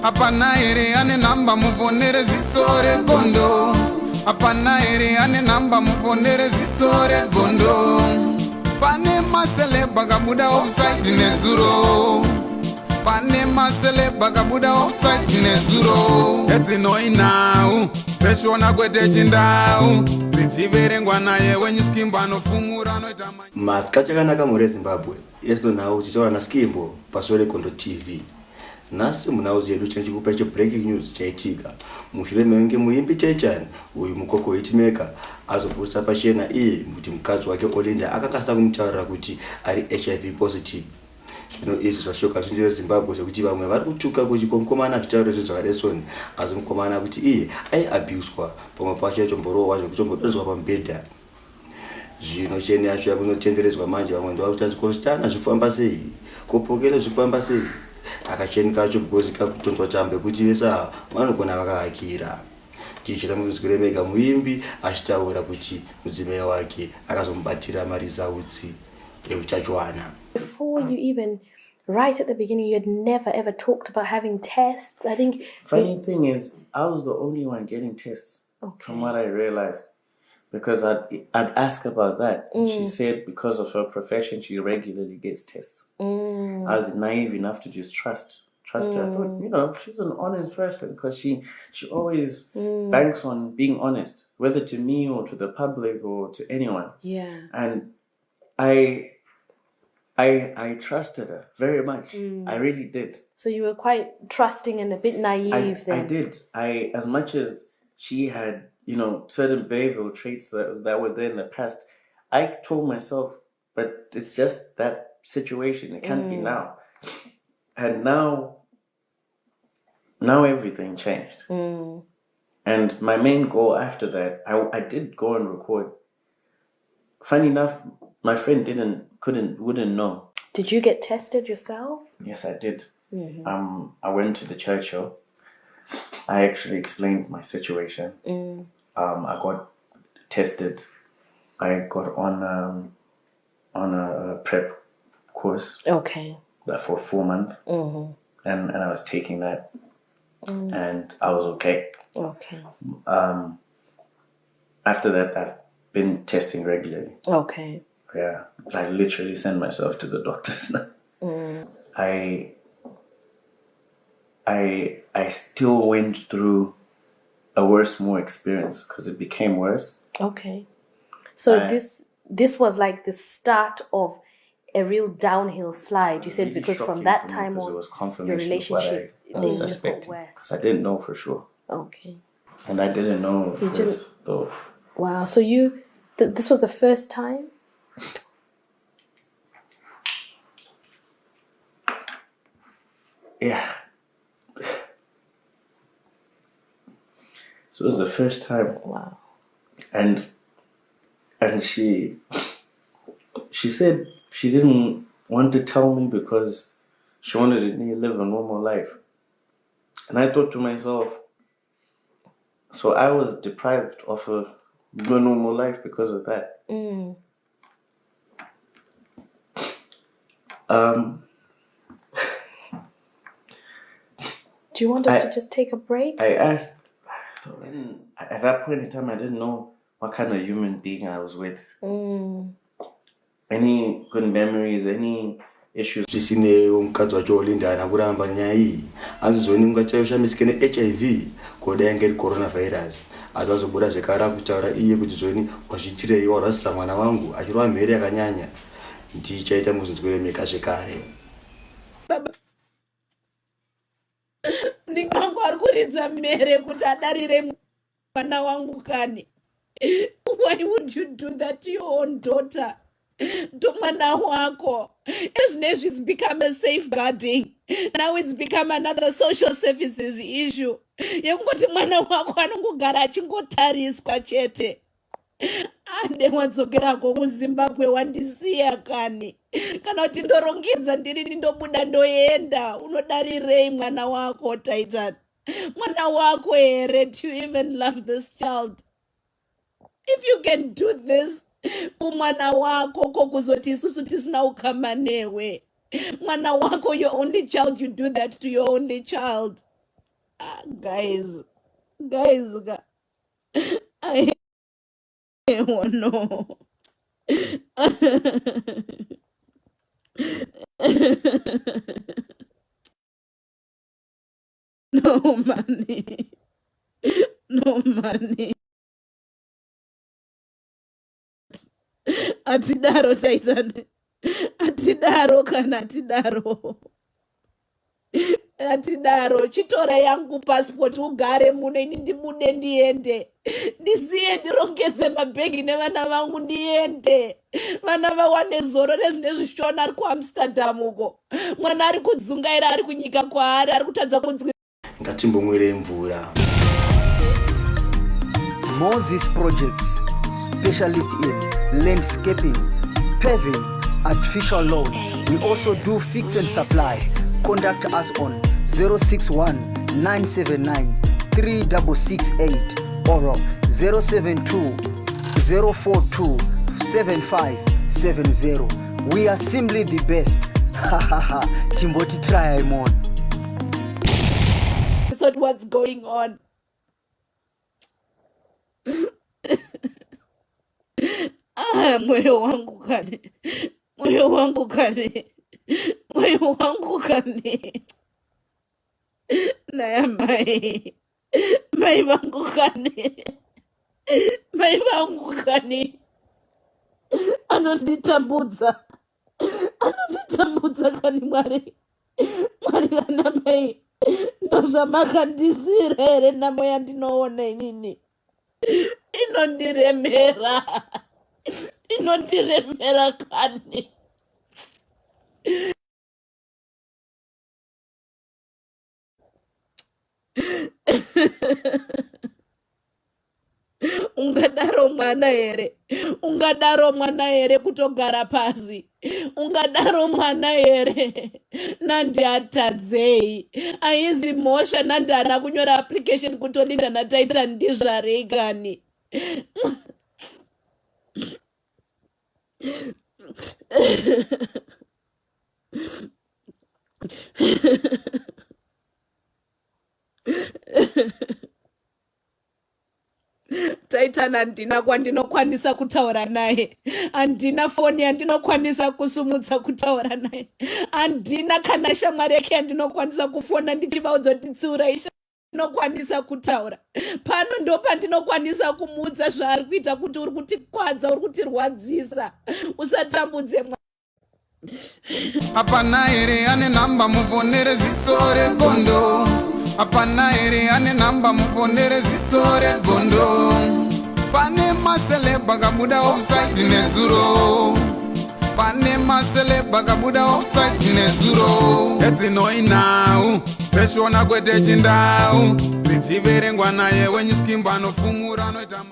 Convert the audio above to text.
Hapana ere ane namba muponere zisore gondo. Hapana ere ane namba muponere zisore gondo. Pane masele bagabuda offside nezuro. Pane masele bagabuda offside nezuro. Eti noi now. Peshona kwete chindau. Zichiverengwa naye wenyuskimbo anofumura anoita Masika chakanaka muri Zimbabwe. Yesu now chichawa naSkimbo pasore kondo TV. Nasi munauzi yedu chikupa icho breaking news chaitika. Mushure menge muimbi Tytan uyu mukoko hitmaker azoputsa pachena iye kuti mukadzi wake Olinda akakasira kumutaurira kuti ari HIV positive. Zvino izvi zvashoka zvinji reZimbabwe zvekuti vamwe vari kutuka kuti mukomana zvitauro izvo zvakaresoni asi mukomana kuti iye aiabuswa pamwe pacho aitomborohwa zvekutombodonzwa pamubhedha. Zvino cheni yacho yakunotenderedzwa manje vamwe ndovakutanzi kositana zvifamba sei kopokero zvifamba sei akacheni kacho because kakutonzwa tambe kuti vesa vanogona vakahakira. Tichitamuzikire mega muimbi achitaura kuti mudzimai wake akazomubatira marizautsi eutachiwana. Before you even, right at the beginning, you had never ever talked about having tests. I think. Funny thing is, I was the only one getting tests. Okay. From what I realized, because I'd ask about that, and she said because of her profession, she regularly gets tests. I was naive enough to just trust her. I thought, you know, she's an honest person because she always banks on being honest, whether to me or to the public or to anyone. Yeah. And I trusted her very much. I really did. So you were quite trusting and a bit naive then. I did. As much as she had, you know, certain behavioral traits that were there in the past, I told myself, but it's just that situation. It can't be now. And now everything changed. And my main goal after that, I did go and record. Funny enough, my friend wouldn't know. Did you get tested yourself? Yes, I did. I went to the church. I actually explained my situation. I got tested. I got on a prep course. Okay. That for 4 months. And I was taking that, and I was okay. Okay. After that, I've been testing regularly. Okay. Yeah, I literally send myself to the doctors now. I still went through a more experience because it became worse. Okay. So this was like the start of a real downhill slide. You said really because from that time on, your relationship things just got worse. Because I didn't know for sure. Okay. And I didn't know this though. Wow. So this was the first time? Yeah. So it was the first time. Wow. And she said she didn't want to tell me because she wanted me to live a normal life. And I thought to myself, so I was deprived of a normal life because of that. Do you want us to just take a break? I asked. At that point in time, I didn't know what kind of human being I was with. Any good memories, any issues. Zvisine mukadzi wacho Olinda ana kuramba nyaya iyi. Anzozoni mungachayoshambiske neHIV kodai ngeri coronavirus. Azazobuda zvekare kutaura iye kuti zvoni wazviitirei warwadzisa mwana wangu achirwa mhere yakanyanya. Ndichaita muzvinzwire meka zvekare. Baba. Ndingangu ari kuridza mere kuti adarire mwana wangu kani. Why would you do that to your own daughter? To mwana wako. Ezvinezvi it's become a safeguarding. Now it's become another social services issue. Yekungoti mwana wako anongogara achingotariswa chete. Ande wadzokera kuZimbabwe wandisiya kani. Kana kuti ndorongedza ndiri ndobuda ndoenda. Unodarirei mwana wako Tytan? Mwana wako here, do you even love this child? If you can do this, kumwana wako kokuzoti isusu tisina ukama newe. Mwana wako, your only child, you do that to your only child. Guys, I don't know. No money. Atidaro Tytan. Atidaro kana atidaro chitora yangu passport ugare muno ini ndibude ndiende ndisiye ndirongedze mabhegi nevana vangu ndiende vana vawane zoro nezvine zvishona ari kuamsterdam uko mwana ari kudzungaira ari kunyika kwaari ari kutadza kunzwi ngatimbomwire mvura. Moses Projects, specialist in landscaping, paving, artificial lawn. We also do fix and supply. Contact us on 061 979 3668 or 072 042 7570. We are simply the best. Timboti try on. So what's going on? Moyo wangu kani naya mai vangu kani anonditambudza kani mwari kana mai ndozvamakandisira here namo yandinoona inini inondiremera kani. ungadaro mwana here kutogara pasi, ungadaro mwana here nandi atadzei aizi mhosva nandi ana kunyora application kuti Olinda naTytan ndizvarei kani. Tytan handina kwandinokwanisa kutaura naye, handina foni yandinokwanisa kusumudza kutaura naye, handina kana shamwari yake yandinokwanisa kufona ndichivaudza kuti tsiurai ndinokwanisa kutaura. Pano ndo pandinokwanisa kumuudza zvaari kuita kuti uri kutikwadza, uri kutirwadzisa. Usatambudze hapana here ane namba muponere ziso regondo, hapana here ane namba muponere ziso regondo. Pane maseleba kabuda offside nezuro, pane maseleba kabuda offside nezuro. Etsinoi now peshona kwete chindau zichiverengwa naye wenyuskimbo anofumura anoita